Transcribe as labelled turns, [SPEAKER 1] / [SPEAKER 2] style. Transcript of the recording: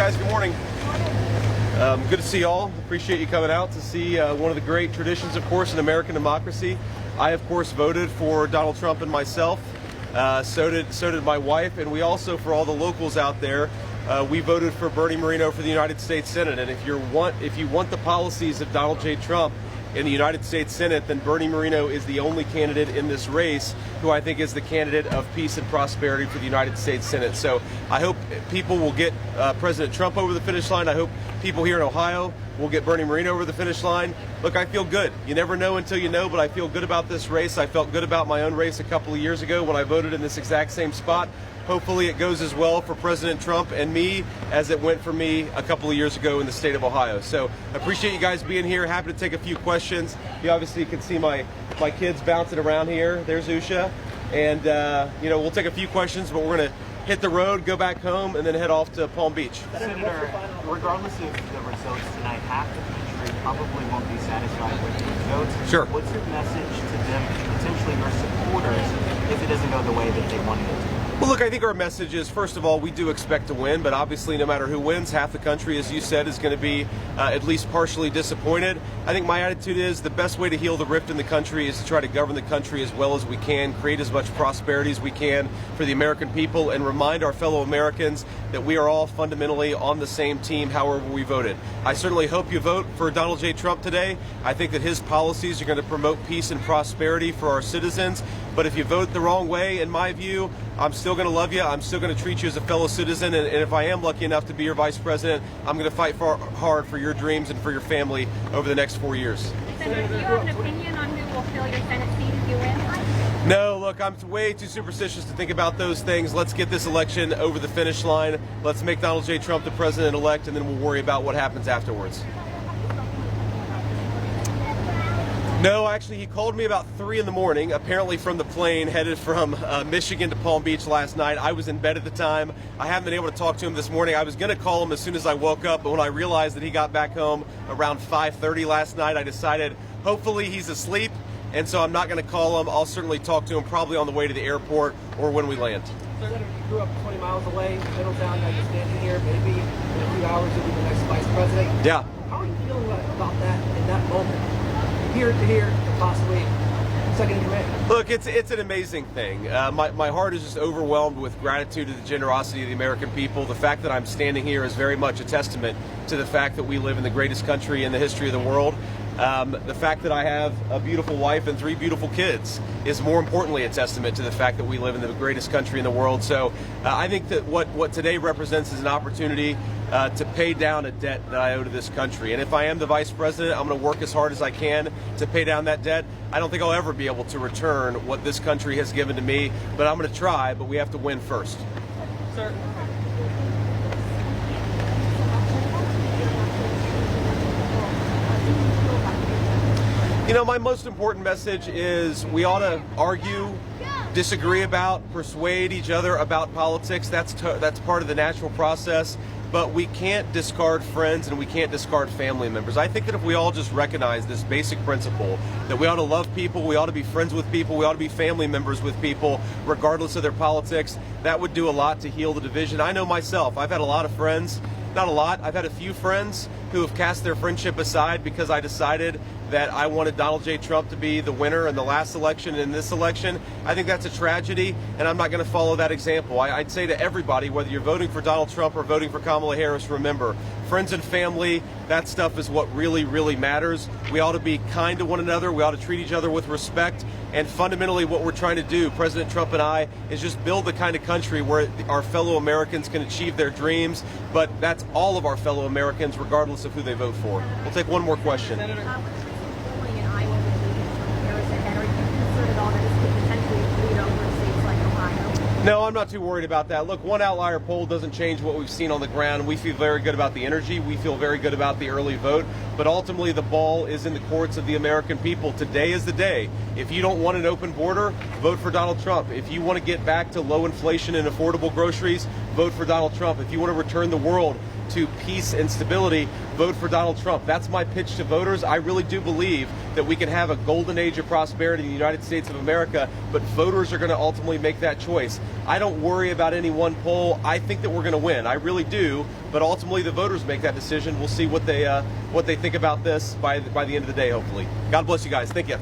[SPEAKER 1] guys, good morning. Good to see y'all. Appreciate you coming out to see one of the great traditions, of course, in American democracy. I, of course, voted for Donald Trump and myself. So did my wife, and we also, for all the locals out there, we voted for Bernie Moreno for the United States Senate. And if you want the policies of Donald J. Trump in the United States Senate, then Bernie Moreno is the only candidate in this race who I think is the candidate of peace and prosperity for the United States Senate. So I hope people will get President Trump over the finish line. I hope people here in Ohio will get Bernie Moreno over the finish line. Look, I feel good. You never know until you know, but I feel good about this race. I felt good about my own race a couple of years ago when I voted in this exact same spot. Hopefully it goes as well for President Trump and me as it went for me a couple of years ago in the state of Ohio. So I appreciate you guys being here. Happy to take a few questions. You obviously can see my kids bouncing around here. There's Usha. And, we'll take a few questions, but we're going to hit the road, go back home, and then head off to Palm Beach.
[SPEAKER 2] Senator, regardless of the results tonight, half the country probably won't be satisfied with these votes.
[SPEAKER 1] Sure.
[SPEAKER 2] What's your message to them, potentially your supporters, if it doesn't go the way that they wanted it to?
[SPEAKER 1] Well, look, I think our message is, first of all, we do expect to win, but obviously no matter who wins, half the country, as you said, is going to be at least partially disappointed. I think my attitude is the best way to heal the rift in the country is to try to govern the country as well as we can, create as much prosperity as we can for the American people, and remind our fellow Americans that we are all fundamentally on the same team, however we voted. I certainly hope you vote for Donald J. Trump today. I think that his policies are going to promote peace and prosperity for our citizens. But if you vote the wrong way, in my view, I'm still going to love you. I'm still going to treat you as a fellow citizen. And if I am lucky enough to be your vice president, I'm going to fight hard for your dreams and for your family over the next 4 years.
[SPEAKER 3] Senator, do you have an opinion on who will fill your Senate seat if you win?
[SPEAKER 1] No, look, I'm way too superstitious to think about those things. Let's get this election over the finish line. Let's make Donald J. Trump the president-elect, and then we'll worry about what happens afterwards. No, actually, he called me about 3 in the morning, apparently from the plane headed from Michigan to Palm Beach last night. I was in bed at the time. I haven't been able to talk to him this morning. I was going to call him as soon as I woke up, but when I realized that he got back home around 5:30 last night, I decided hopefully he's asleep, and so I'm not going to call him. I'll certainly talk to him probably on the way to the airport or when we land.
[SPEAKER 4] Senator, you grew up 20 miles away, Middletown, now you're standing here. Maybe in a few hours you'll be the next vice president.
[SPEAKER 1] Yeah.
[SPEAKER 4] How are you feeling about that in that moment? Here to here, and possibly second in command.
[SPEAKER 1] Look, it's an amazing thing. My heart is just overwhelmed with gratitude to the generosity of the American people. The fact that I'm standing here is very much a testament to the fact that we live in the greatest country in the history of the world. The fact that I have a beautiful wife and 3 beautiful kids is more importantly a testament to the fact that we live in the greatest country in the world. So I think that what today represents is an opportunity to pay down a debt that I owe to this country. And if I am the vice president, I'm going to work as hard as I can to pay down that debt. I don't think I'll ever be able to return what this country has given to me, but I'm going to try, but we have to win first.
[SPEAKER 4] Sir.
[SPEAKER 1] You know, my most important message is we ought to argue, disagree about, persuade each other about politics. That's part of the natural process. But we can't discard friends and we can't discard family members. I think that if we all just recognize this basic principle that we ought to love people, we ought to be friends with people, we ought to be family members with people, regardless of their politics, that would do a lot to heal the division. I know myself, I've had a lot of friends, not a lot, I've had a few friends who have cast their friendship aside because I decided that I wanted Donald J. Trump to be the winner in the last election and in this election. I think that's a tragedy, and I'm not going to follow that example. I'd say to everybody, whether you're voting for Donald Trump or voting for Kamala Harris, remember, friends and family, that stuff is what really, really matters. We ought to be kind to one another. We ought to treat each other with respect. And fundamentally, what we're trying to do, President Trump and I, is just build the kind of country where our fellow Americans can achieve their dreams. But that's all of our fellow Americans, regardless of who they vote for. We'll take one more question.
[SPEAKER 4] Senator.
[SPEAKER 1] No, I'm not too worried about that. Look, one outlier poll doesn't change what we've seen on the ground. We feel very good about the energy. We feel very good about the early vote. But ultimately, the ball is in the courts of the American people. Today is the day. If you don't want an open border, vote for Donald Trump. If you want to get back to low inflation and affordable groceries, vote for Donald Trump. If you want to return the world to peace and stability, vote for Donald Trump. That's my pitch to voters. I really do believe that we can have a golden age of prosperity in the United States of America, but voters are going to ultimately make that choice. I don't worry about any one poll. I think that we're going to win. I really do, but ultimately the voters make that decision. We'll see what they think about this by the end of the day, hopefully. God bless you guys. Thank you.